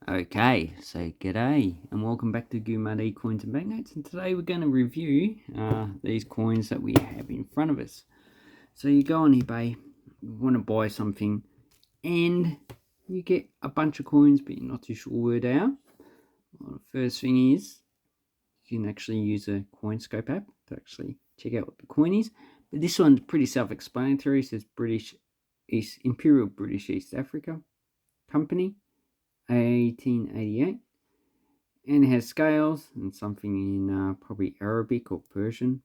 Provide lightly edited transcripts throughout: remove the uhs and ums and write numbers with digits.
Okay, so g'day and welcome back to Gumadi Coins and Banknotes, and today we're going to review these coins that we have in front of us. So you go on eBay, you want to buy something, and you get a bunch of coins but you're not too sure where they are. Well, the first thing is you can actually use a CoinScope app to actually check out what the coin is. But this one's pretty self-explanatory. It says Imperial British East Africa Company, 1888, and it has scales and something in probably Arabic or Persian.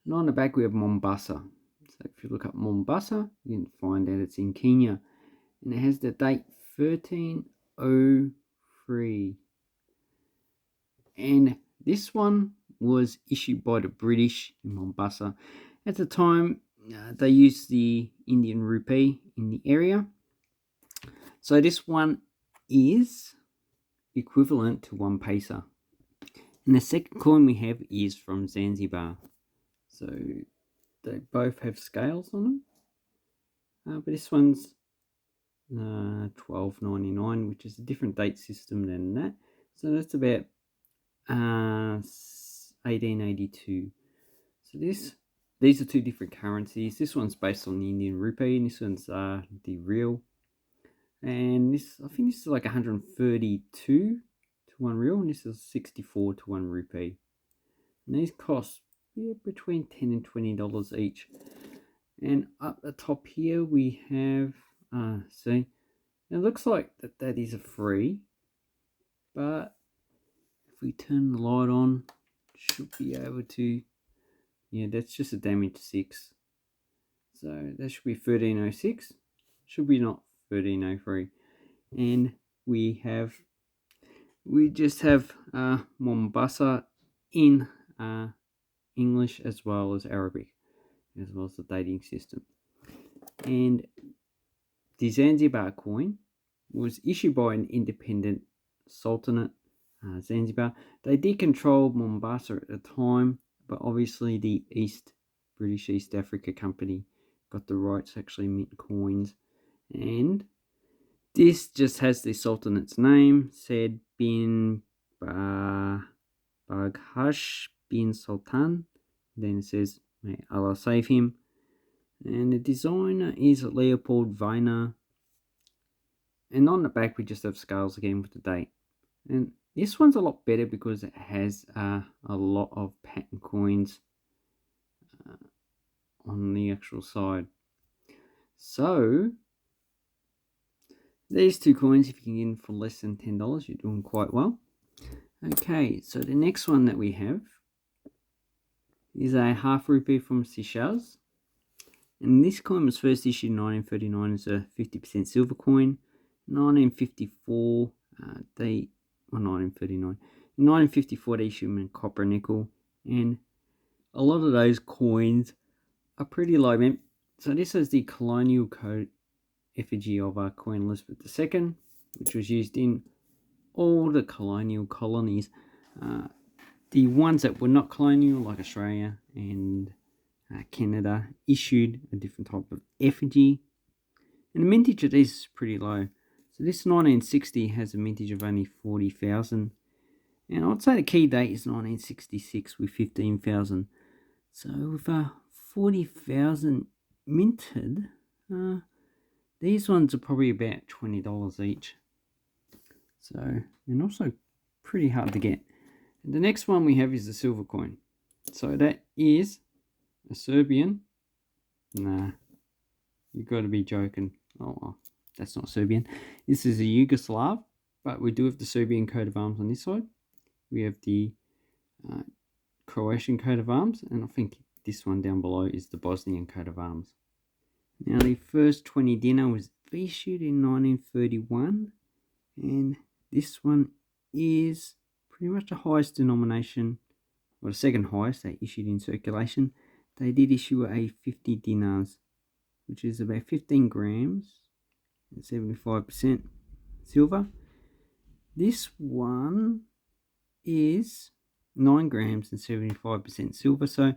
And on the back we have Mombasa. So if you look up Mombasa, you can find that it's in Kenya, and it has the date 1303. And this one was issued by the British in Mombasa. At the time, they used the Indian rupee in the area. So this one is equivalent to 1 paisa. And the second coin we have is from Zanzibar. So they both have scales on them. But this one's $12.99, which is a different date system than that. So that's about 1882. So these are two different currencies. This one's based on the Indian rupee, and this one's the real. And I think this is like 132 to 1 real, and this is 64 to 1 rupee. And these cost between $10 and $20 each. And up the top here we have, see, it looks like that is a free, but if we turn the light on, should be able to, yeah, that's just a damage 6. So that should be 1306, should be not 1303. And we just have Mombasa in English as well as Arabic, as well as the dating system. And the Zanzibar coin was issued by an independent sultanate, Zanzibar. They did control Mombasa at the time, but obviously the British East Africa Company got the rights to actually mint coins. And this just has the sultanate's name, Said bin Baghash bin Sultan. Then it says, may Allah save him. And the designer is Leopold Weiner. And on the back we just have scales again with the date. And this one's a lot better because it has a lot of pattern coins on the actual side. So these two coins, if you can get them for less than $10, you're doing quite well. Okay, so the next one that we have is a half rupee from Seychelles. And this coin was first issued in 1939 as a 50% silver coin. 1954, 1939. In 1954, they issued them in copper and nickel. And a lot of those coins are pretty low, man. So this is the colonial code effigy of Queen Elizabeth II, which was used in all the colonial colonies. The ones that were not colonial, like Australia and Canada, issued a different type of effigy. And the mintage of these is pretty low. So this 1960 has a mintage of only 40,000. And I'd say the key date is 1966 with 15,000. So with 40,000 minted, these ones are probably about $20 each. So, and also pretty hard to get. And the next one we have is the silver coin. So that is a Serbian. Nah, you've got to be joking. Oh, well, that's not Serbian. This is a Yugoslav, but we do have the Serbian coat of arms on this side. We have the Croatian coat of arms, and I think this one down below is the Bosnian coat of arms. Now, the first 20 dinar was issued in 1931, and this one is pretty much the highest denomination, or the second highest they issued in circulation. They did issue a 50 dinars, which is about 15 grams and 75% silver. This one is 9 grams and 75% silver, so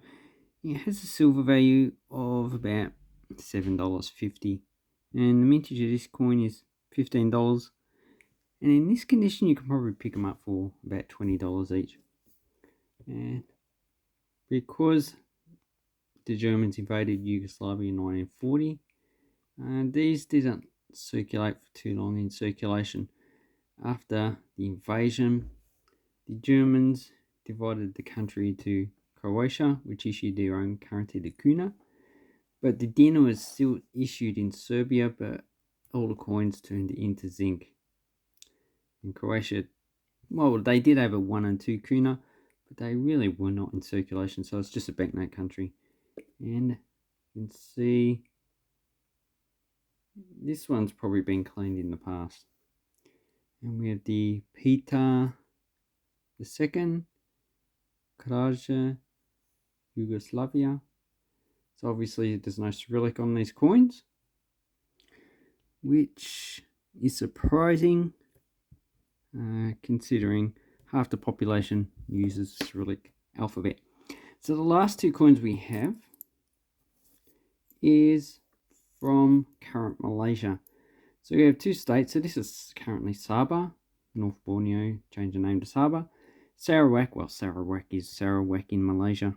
it has a silver value of about $7.50. And the mintage of this coin is $15. And in this condition, you can probably pick them up for about $20 each. And because the Germans invaded Yugoslavia in 1940, these didn't circulate for too long in circulation. After the invasion, the Germans divided the country into Croatia, which issued their own currency, the kuna. But the dinar was still issued in Serbia, but all the coins turned into zinc. In Croatia, well, they did have a 1 and 2 kuna, but they really were not in circulation, so it's just a banknote country. And you can see this one's probably been cleaned in the past. And we have the Peter II, Kraja, Yugoslavia. So obviously there's no Cyrillic on these coins, which is surprising considering half the population uses Cyrillic alphabet. So the last two coins we have is from current Malaysia. So we have two states. So this is currently Sabah, North Borneo, changed the name to Sabah. Sarawak, well, Sarawak is Sarawak in Malaysia.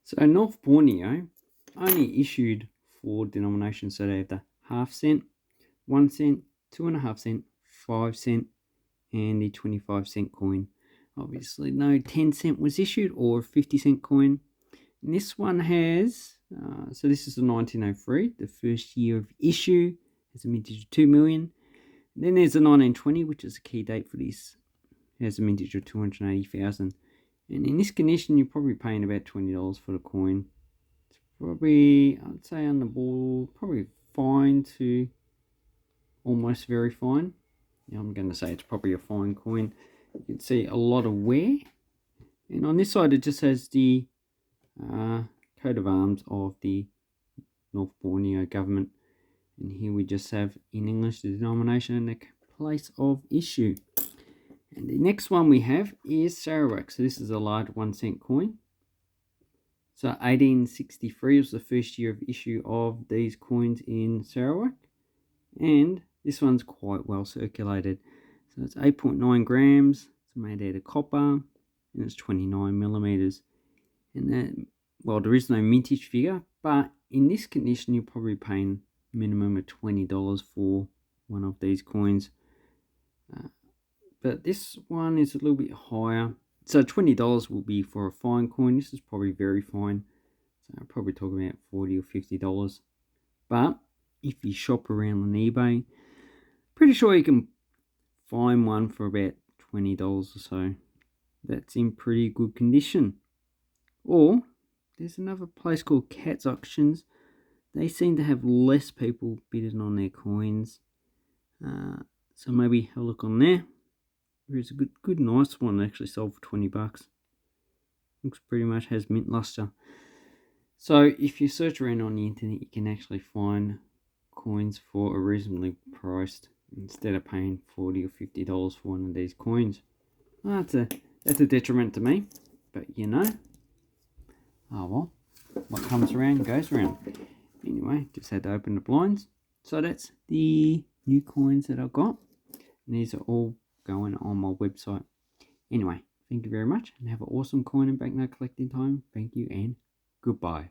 So North Borneo only issued 4 denominations. So they have the half cent, 1 cent, 2.5 cent, 5 cent, and the 25 cent coin. Obviously, no 10 cent was issued or 50 cent coin. And this one has, so this is the 1903, the first year of issue, has a mintage of 2 million. And then there's the 1920, which is a key date for this, it has a mintage of 280,000. And in this condition, you're probably paying about $20 for the coin. It's probably, I'd say on the ball, probably fine to almost very fine. Yeah, I'm going to say it's probably a fine coin. You can see a lot of wear. And on this side, it just has the coat of arms of the North Borneo government. And here we just have, in English, the denomination and the place of issue. And the next one we have is Sarawak. So this is a large 1 cent coin. So 1863 was the first year of issue of these coins in Sarawak. And this one's quite well circulated. So it's 8.9 grams. It's made out of copper. And it's 29 millimeters. And that, well, there is no mintage figure. But in this condition, you're probably paying a minimum of $20 for one of these coins. But this one is a little bit higher. So $20 will be for a fine coin. This is probably very fine. So I'll probably talk about $40 or $50. But if you shop around on eBay, pretty sure you can find one for about $20 or so. That's in pretty good condition. Or there's another place called Cat's Auctions. They seem to have less people bidding on their coins. So maybe have a look on there. There's a good nice one actually sold for $20. Looks pretty much has mint luster. So if you search around on the internet, you can actually find coins for a reasonably priced instead of paying $40 or $50 for one of these coins. Well, that's a detriment to me, but you know, oh well, what comes around goes around. Anyway, just had to open the blinds. So that's the new coins that I've got. And these are all going on my website. Anyway, thank you very much and have an awesome coin and banknote collecting time. Thank you and goodbye.